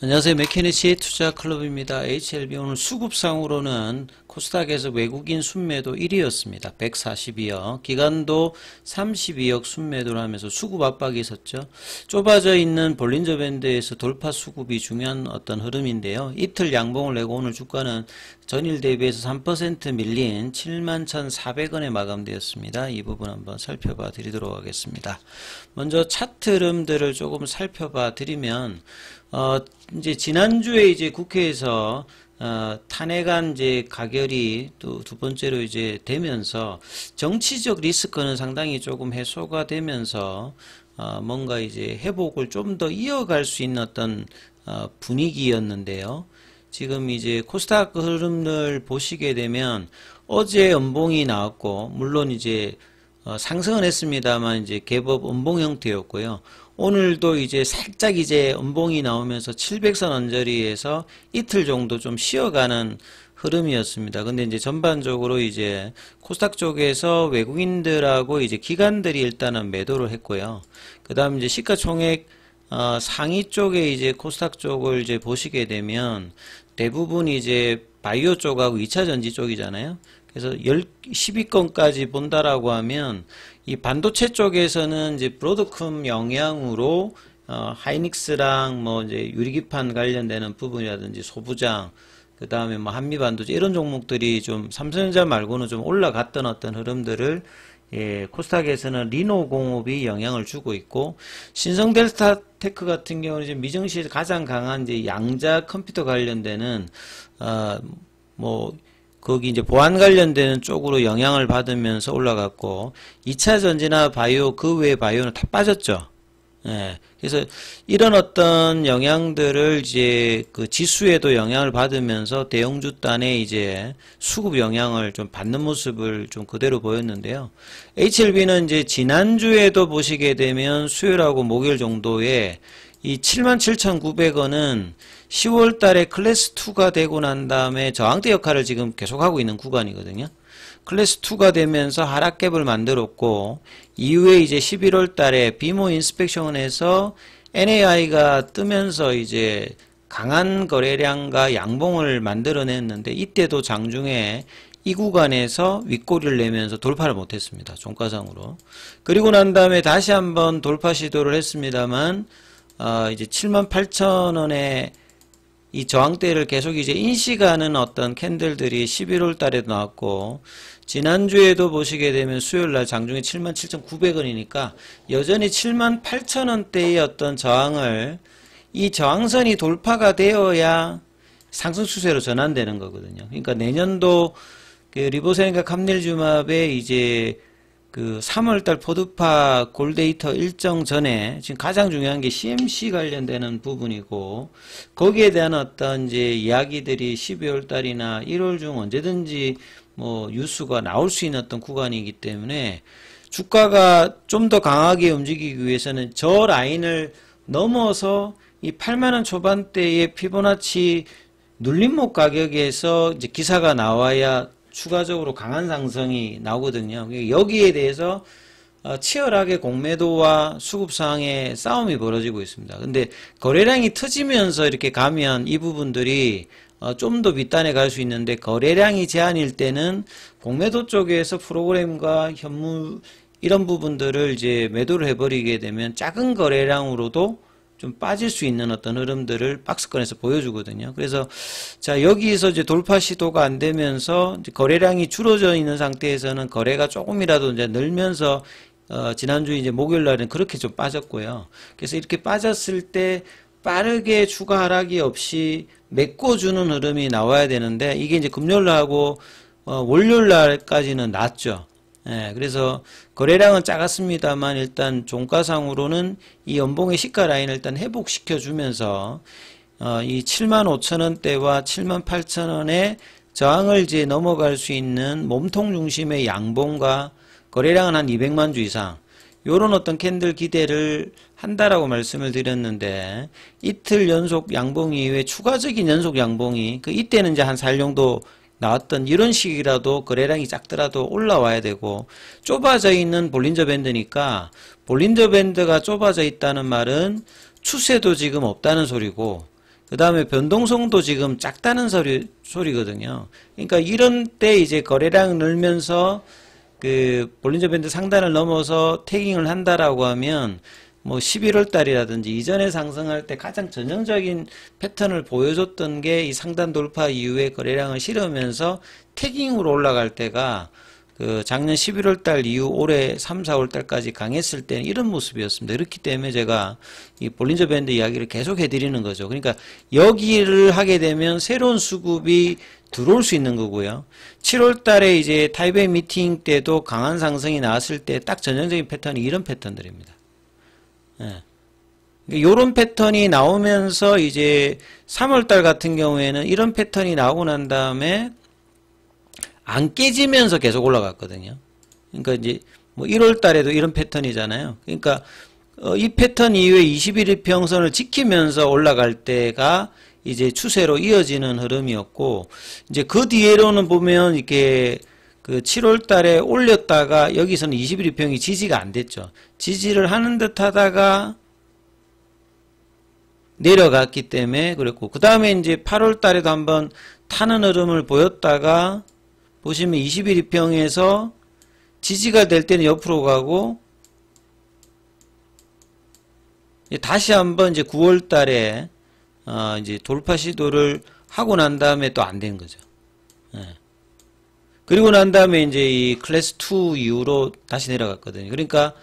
안녕하세요. 맥케니치 투자클럽입니다. HLB 오늘 수급상으로는 코스닥에서 외국인 순매도 1위였습니다. 142억. 기관도 32억 순매도를 하면서 수급 압박이 있었죠. 좁아져 있는 볼린저 밴드에서 돌파 수급이 중요한 어떤 흐름인데요. 이틀 양봉을 내고 오늘 주가는 전일 대비해서 3% 밀린 71,400원에 마감되었습니다. 이 부분 한번 살펴봐 드리도록 하겠습니다. 먼저 차트 흐름들을 조금 살펴봐 드리면 이제 지난주에 이제 국회에서 탄핵안 이제 가결이 또 두 번째로 이제 되면서 정치적 리스크는 상당히 조금 해소가 되면서 뭔가 이제 회복을 좀 더 이어갈 수 있는 어떤 분위기였는데요. 지금 이제 코스닥 흐름을 보시게 되면 어제 연봉이 나왔고 물론 이제 상승은 했습니다만 이제 갭업 연봉 형태였고요. 오늘도 이제 살짝 이제 연봉이 나오면서 700선 언저리에서 이틀 정도 좀 쉬어가는 흐름이었습니다. 근데 이제 전반적으로 이제 코스닥 쪽에서 외국인들하고 이제 기관들이 일단은 매도를 했고요. 그 다음 이제 시가총액 상위 쪽에 이제 코스닥 쪽을 이제 보시게 되면 대부분 이제 바이오 쪽하고 2차 전지 쪽이잖아요. 그래서 10위권까지 본다라고 하면 이 반도체 쪽에서는 이제 브로드컴 영향으로 하이닉스랑 뭐 이제 유리기판 관련되는 부분이라든지 소부장, 그 다음에 뭐 한미반도체 이런 종목들이 좀 삼성전자 말고는 좀 올라갔던 어떤 흐름들을 코스닥에서는 리노공업이 영향을 주고 있고, 신성델스타테크 같은 경우는 이제 미증시에서 가장 강한 이제 양자 컴퓨터 관련되는 거기 이제 보안 관련되는 쪽으로 영향을 받으면서 올라갔고, 2차 전지나 바이오 그 외의 바이오는 다 빠졌죠. 예. 그래서 이런 어떤 영향들을 이제 그 지수에도 영향을 받으면서 대형주단에 이제 수급 영향을 좀 받는 모습을 좀 그대로 보였는데요. HLB는 이제 지난주에도 보시게 되면 수요일하고 목요일 정도에 이 77,900원은 10월 달에 클래스 2가 되고 난 다음에 저항대 역할을 지금 계속하고 있는 구간이거든요. 클래스 2가 되면서 하락갭을 만들었고, 이후에 이제 11월 달에 비모 인스펙션에서 NAI가 뜨면서 이제 강한 거래량과 양봉을 만들어냈는데, 이때도 장중에 이 구간에서 윗꼬리를 내면서 돌파를 못했습니다. 종가상으로. 그리고 난 다음에 다시 한번 돌파 시도를 했습니다만, 이제 78,000원에 이 저항대를 계속 이제 인식하는 어떤 캔들들이 11월 달에도 나왔고, 지난주에도 보시게 되면 수요일날 장중에 77,900원이니까 여전히 78,000원대의 어떤 저항을, 이 저항선이 돌파가 되어야 상승 추세로 전환되는 거거든요. 그러니까 내년도 그 리보세인과 감릴주맙의 이제 그 3월달 포드파 골데이터 일정 전에 지금 가장 중요한 게 CMC 관련되는 부분이고, 거기에 대한 어떤 이제 이야기들이 12월 달이나 1월 중 언제든지 뭐 뉴스가 나올 수 있는 어떤 구간이기 때문에 주가가 좀 더 강하게 움직이기 위해서는 저 라인을 넘어서 이 8만원 초반대의 피보나치 눌림목 가격에서 이제 기사가 나와야 추가적으로 강한 상승이 나오거든요. 여기에 대해서 치열하게 공매도와 수급상의 싸움이 벌어지고 있습니다. 근데 거래량이 터지면서 이렇게 가면 이 부분들이 좀 더 밑단에 갈 수 있는데, 거래량이 제한일 때는 공매도 쪽에서 프로그램과 현물 이런 부분들을 이제 매도를 해버리게 되면 작은 거래량으로도 좀 빠질 수 있는 어떤 흐름들을 박스권에서 보여주거든요. 그래서 자, 여기서 이제 돌파 시도가 안 되면서 이제 거래량이 줄어져 있는 상태에서는 거래가 조금이라도 이제 늘면서 지난주 이제 목요일 날은 그렇게 좀 빠졌고요. 그래서 이렇게 빠졌을 때 빠르게 추가 하락이 없이 메꿔주는 흐름이 나와야 되는데, 이게 이제 금요일 날하고 월요일 날까지는 낮죠. 예, 그래서 거래량은 작았습니다만 일단 종가상으로는 이 연봉의 시가 라인을 일단 회복시켜 주면서 이 75,000원대와 78,000원의 저항을 이제 넘어갈 수 있는 몸통 중심의 양봉과 거래량은 한 200만 주 이상, 요런 어떤 캔들 기대를 한다라고 말씀을 드렸는데, 이틀 연속 양봉 이후에 추가적인 연속 양봉이 이때는 이제 한 4일 정도 나왔던 이런 식이라도 거래량이 작더라도 올라와야 되고, 좁아져 있는 볼린저 밴드니까, 볼린저 밴드가 좁아져 있다는 말은 추세도 지금 없다는 소리고, 그 다음에 변동성도 지금 작다는 소리거든요. 그러니까 이런 때 이제 거래량 늘면서 그 볼린저 밴드 상단을 넘어서 태깅을 한다라고 하면 뭐 11월 달이라든지 이전에 상승할 때 가장 전형적인 패턴을 보여줬던 게 이 상단 돌파 이후에 거래량을 실으면서 태깅으로 올라갈 때가 그 작년 11월 달 이후 올해 3, 4월 달까지 강했을 때는 이런 모습이었습니다. 그렇기 때문에 제가 이 볼린저 밴드 이야기를 계속 해드리는 거죠. 그러니까 여기를 하게 되면 새로운 수급이 들어올 수 있는 거고요. 7월 달에 이제 타이베이 미팅 때도 강한 상승이 나왔을 때 딱 전형적인 패턴이 이런 패턴들입니다. 예. 요런 패턴이 나오면서 이제 3월 달 같은 경우에는 이런 패턴이 나오고 난 다음에 안 깨지면서 계속 올라갔거든요. 그러니까 이제 뭐 1월 달에도 이런 패턴이잖아요. 그러니까 이 패턴 이후에 21일 평선을 지키면서 올라갈 때가 이제 추세로 이어지는 흐름이었고, 이제 그 뒤에로는 보면 이렇게 그 7월 달에 올렸다가 여기서는 21일 평이 지지가 안 됐죠. 지지를 하는 듯 하다가 내려갔기 때문에 그랬고, 그 다음에 이제 8월 달에도 한번 타는 흐름을 보였다가 보시면 21일평에서 지지가 될 때는 옆으로 가고, 다시 한번 이제 9월 달에 이제 돌파 시도를 하고 난 다음에 또 안 된 거죠. 예. 그리고 난 다음에 이제 이 클래스 2 이후로 다시 내려갔거든요. 그러니까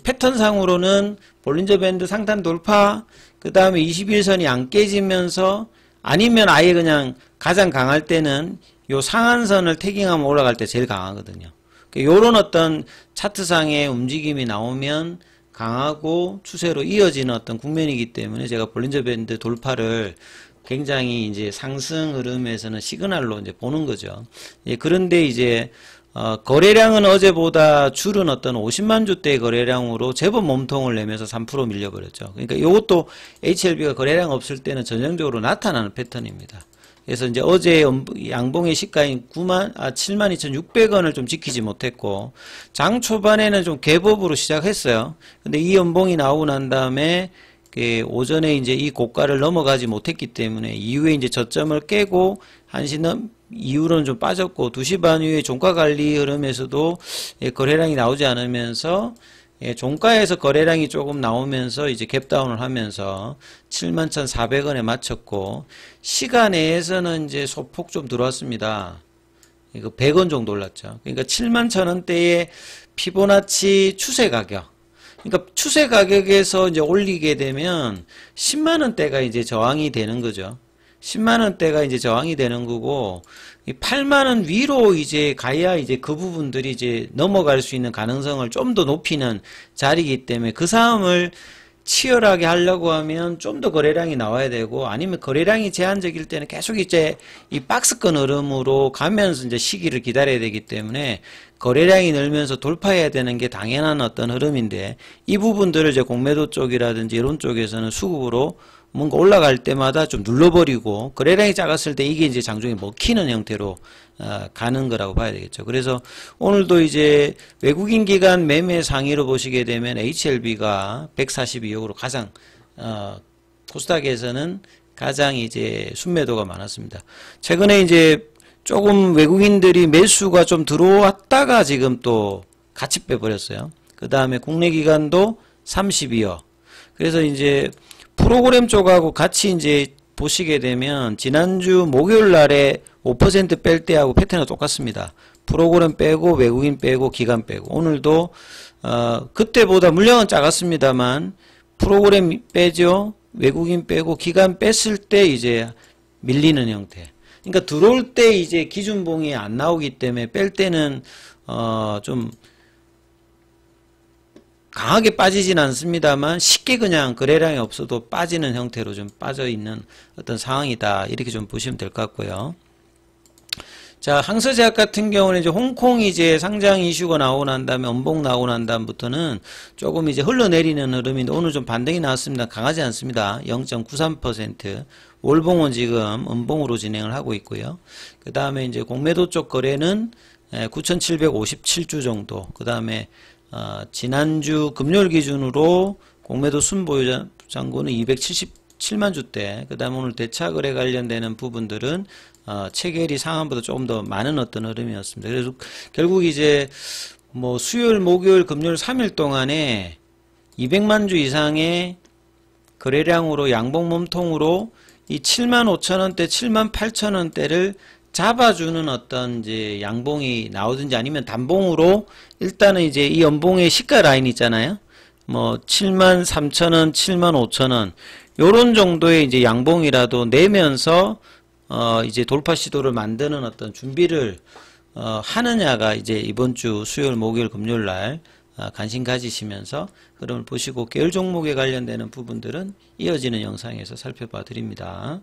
패턴상으로는 볼린저 밴드 상단 돌파, 그 다음에 21선이 안 깨지면서, 아니면 아예 그냥 가장 강할 때는 요 상한선을 태깅하면 올라갈 때 제일 강하거든요. 요런 어떤 차트상의 움직임이 나오면 강하고 추세로 이어지는 어떤 국면이기 때문에 제가 볼린저 밴드 돌파를 굉장히 이제 상승 흐름에서는 시그널로 이제 보는 거죠. 예, 그런데 이제 거래량은 어제보다 줄은 어떤 50만 주대의 거래량으로 제법 몸통을 내면서 3% 밀려버렸죠. 그러니까 이것도 HLB가 거래량 없을 때는 전형적으로 나타나는 패턴입니다. 그래서 이제 어제 양봉의 시가인 72,600원을 좀 지키지 못했고, 장 초반에는 좀 갭업으로 시작했어요. 근데 이 연봉이 나오고 난 다음에 오전에 이제 이 고가를 넘어가지 못했기 때문에 이후에 이제 저점을 깨고 1시 이후로는 좀 빠졌고, 2시 반 이후에 종가 관리 흐름에서도 거래량이 나오지 않으면서 종가에서 거래량이 조금 나오면서 이제 갭다운을 하면서 71,400원에 마쳤고, 시가 내에서는 이제 소폭 좀 들어왔습니다. 이거 100원 정도 올랐죠. 그러니까 71,000원대의 피보나치 추세 가격. 그러니까 추세 가격에서 이제 올리게 되면 10만원대가 이제 저항이 되는 거죠. 10만원대가 이제 저항이 되는 거고, 8만원 위로 이제 가야 이제 그 부분들이 이제 넘어갈 수 있는 가능성을 좀 더 높이는 자리이기 때문에 그 싸움을 치열하게 하려고 하면 좀 더 거래량이 나와야 되고, 아니면 거래량이 제한적일 때는 계속 이제 이 박스권 흐름으로 가면서 이제 시기를 기다려야 되기 때문에 거래량이 늘면서 돌파해야 되는 게 당연한 어떤 흐름인데, 이 부분들을 이제 공매도 쪽이라든지 이런 쪽에서는 수급으로 뭔가 올라갈 때마다 좀 눌러버리고, 거래량이 작았을 때 이게 이제 장중에 먹히는 형태로 가는 거라고 봐야 되겠죠. 그래서 오늘도 이제 외국인 기관 매매 상위로 보시게 되면 HLB가 142억으로 가장 코스닥에서는 가장 이제 순매도가 많았습니다. 최근에 이제 조금 외국인들이 매수가 좀 들어왔다가 지금 또 같이 빼버렸어요. 그 다음에 국내 기관도 32억. 그래서 이제 프로그램 쪽하고 같이 이제 보시게 되면 지난주 목요일 날에 5% 뺄 때하고 패턴이 똑같습니다. 프로그램 빼고 외국인 빼고 기관 빼고, 오늘도 그때보다 물량은 작았습니다만 프로그램 빼죠, 외국인 빼고 기관 뺐을 때 이제 밀리는 형태. 그러니까 들어올 때 이제 기준봉이 안 나오기 때문에 뺄 때는 좀 강하게 빠지진 않습니다만 쉽게 그냥 거래량이 없어도 빠지는 형태로 좀 빠져있는 어떤 상황이다, 이렇게 좀 보시면 될 것 같고요. 자, 항서제약 같은 경우는 이제 홍콩 이제 상장 이슈가 나오고 난 다음에 음봉 나오고 난 다음부터는 조금 이제 흘러내리는 흐름인데, 오늘 좀 반등이 나왔습니다. 강하지 않습니다. 0.93%. 월봉은 지금 음봉으로 진행을 하고 있고요. 그 다음에 이제 공매도 쪽 거래는 9,757주 정도. 그 다음에 지난주 금요일 기준으로 공매도 순보유 잔고는 7만 주대, 그 다음 오늘 대차거래 관련되는 부분들은 체결이 상한보다 조금 더 많은 어떤 흐름이었습니다. 그래서 결국 이제 뭐 수요일, 목요일, 금요일 3일 동안에 200만 주 이상의 거래량으로 양봉 몸통으로 이 75,000원대, 78,000원대를 잡아주는 어떤 이제 양봉이 나오든지 아니면 단봉으로 일단은 이제 이 연봉의 시가 라인 있잖아요. 뭐 73,000원, 75,000원 요런 정도의 이제 양봉이라도 내면서 이제 돌파 시도를 만드는 어떤 준비를 하느냐가 이제 이번 주 수요일, 목요일, 금요일 날 관심 가지시면서 흐름을 보시고 계열 종목에 관련되는 부분들은 이어지는 영상에서 살펴봐 드립니다.